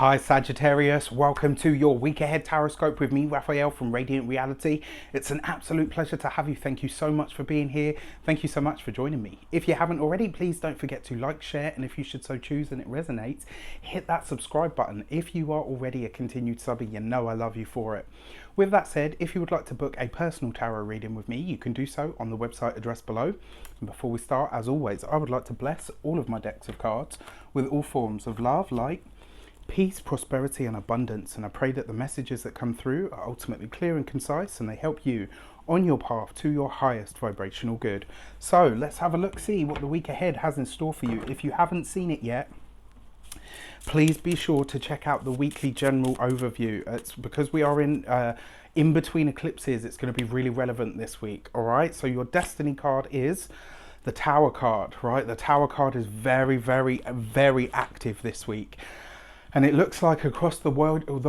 Hi Sagittarius, welcome to your week ahead taroscope with me, Raphael from Reydiant Reality. It's an absolute pleasure to have you. Thank you so much for being here. Thank you so much for joining me. If you haven't already, please don't forget to like, share, and if you should so choose and it resonates, hit that subscribe button. If you are already a continued subby, you know I love you for it. With that said, if you would like to book a personal tarot reading with me, you can do so on the website address below. And before we start, as always, I would like to bless all of my decks of cards with all forms of love, light, peace, prosperity and abundance, and I pray that the messages that come through are ultimately clear and concise and they help you on your path to your highest vibrational good. So let's have a look, see what the week ahead has in store for you. If you haven't seen it yet, please be sure to check out the weekly general overview. It's because we are in between eclipses, it's going to be really relevant this week. All right, so your destiny card is the Tower card, right? The Tower card is very, very, very active this week. And it looks like across the world, that's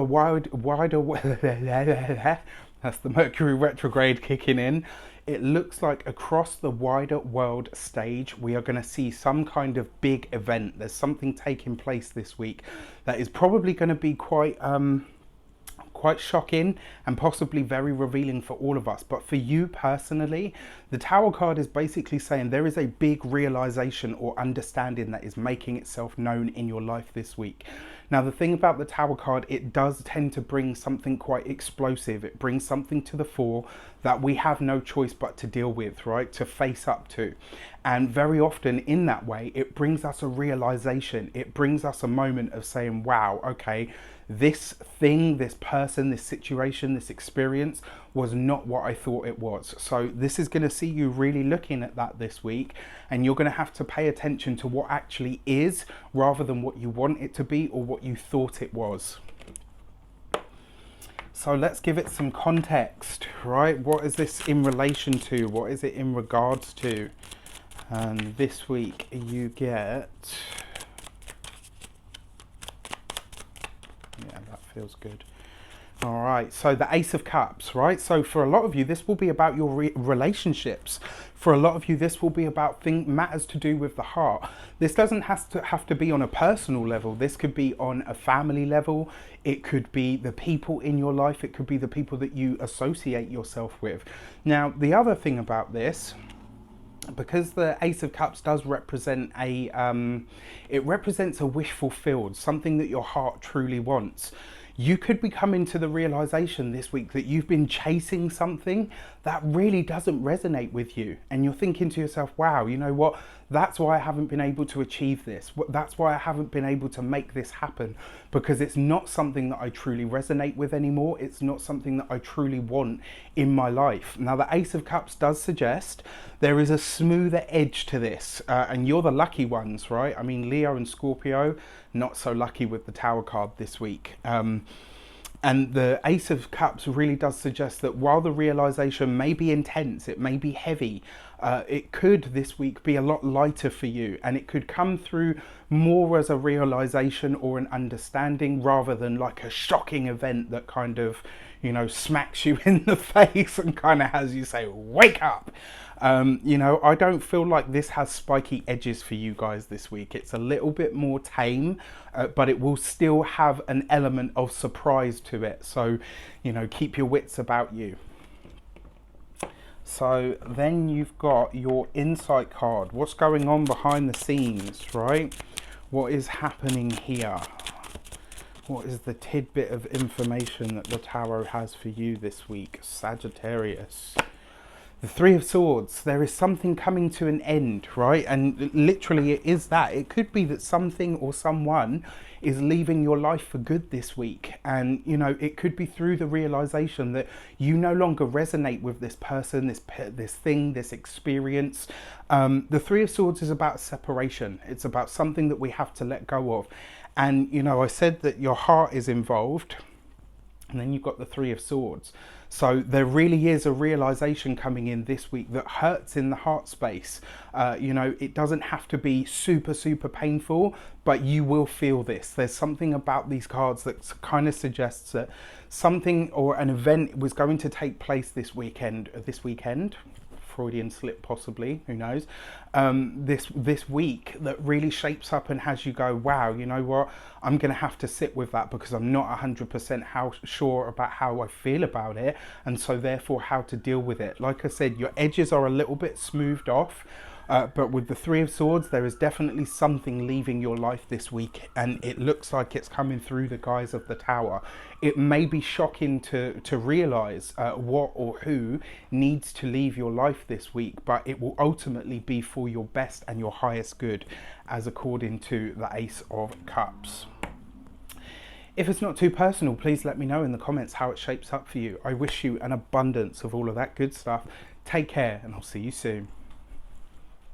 the Mercury retrograde kicking in. It looks like across the wider world stage, we are going to see some kind of big event. There's something taking place this week that is probably going to be quite shocking and possibly very revealing for all of us. But for you personally, the Tower card is basically saying there is a big realization or understanding that is making itself known in your life this week. Now, the thing about the Tower card, it does tend to bring something quite explosive. It brings something to the fore that we have no choice but to deal with, right? To face up to. And very often in that way, it brings us a realization. It brings us a moment of saying, wow, okay, this thing, this person, this situation, this experience was not what I thought it was. So this is going to see you really looking at that this week, and you're going to have to pay attention to what actually is rather than what you want it to be or what you thought it was. So let's give it some context, right? What is this in relation to? What is it in regards to? And this week you get... yeah, that feels good. All right, so the Ace of Cups, right? So for a lot of you, this will be about your relationships. For a lot of you, this will be about matters to do with the heart. This doesn't have to be on a personal level. This could be on a family level. It could be the people in your life. It could be the people that you associate yourself with. Now, the other thing about this, because the Ace of Cups does represent it represents a wish fulfilled, something that your heart truly wants. You could be coming to the realization this week that you've been chasing something that really doesn't resonate with you. And you're thinking to yourself, wow, you know what? That's why I haven't been able to achieve this. That's why I haven't been able to make this happen, because it's not something that I truly resonate with anymore. It's not something that I truly want in my life. Now, the Ace of Cups does suggest there is a smoother edge to this, and you're the lucky ones, right? I mean, Leo and Scorpio, not so lucky with the Tower card this week. And the Ace of Cups really does suggest that while the realization may be intense, it may be heavy, it could this week be a lot lighter for you, and it could come through more as a realization or an understanding rather than like a shocking event that kind of, you know, smacks you in the face and kind of has you say, wake up. You know, I don't feel like this has spiky edges for you guys this week. It's a little bit more tame, but it will still have an element of surprise to it. So, you know, keep your wits about you. So then you've got your insight card. What's going on behind the scenes, right? What is happening here? What is the tidbit of information that the Tarot has for you this week, Sagittarius? The Three of Swords, there is something coming to an end, right? And literally it is that. It could be that something or someone is leaving your life for good this week. And, you know, it could be through the realization that you no longer resonate with this person, this thing, this experience. The Three of Swords is about separation. It's about something that we have to let go of. And, you know, I said that your heart is involved. And then you've got the Three of Swords. So there really is a realization coming in this week that hurts in the heart space. You know, it doesn't have to be super, super painful, but you will feel this. There's something about these cards that kind of suggests that something or an event was going to take place this weekend, Freudian slip possibly, who knows, this week that really shapes up and has you go, wow, you know what, I'm going to have to sit with that because I'm not 100% sure about how I feel about it, and so therefore how to deal with it. Like I said, your edges are a little bit smoothed off, but with the Three of Swords, there is definitely something leaving your life this week, and it looks like it's coming through the guise of the Tower. It may be shocking to realise what or who needs to leave your life this week, but it will ultimately be for your best and your highest good, as according to the Ace of Cups. If it's not too personal, please let me know in the comments how it shapes up for you. I wish you an abundance of all of that good stuff. Take care, and I'll see you soon.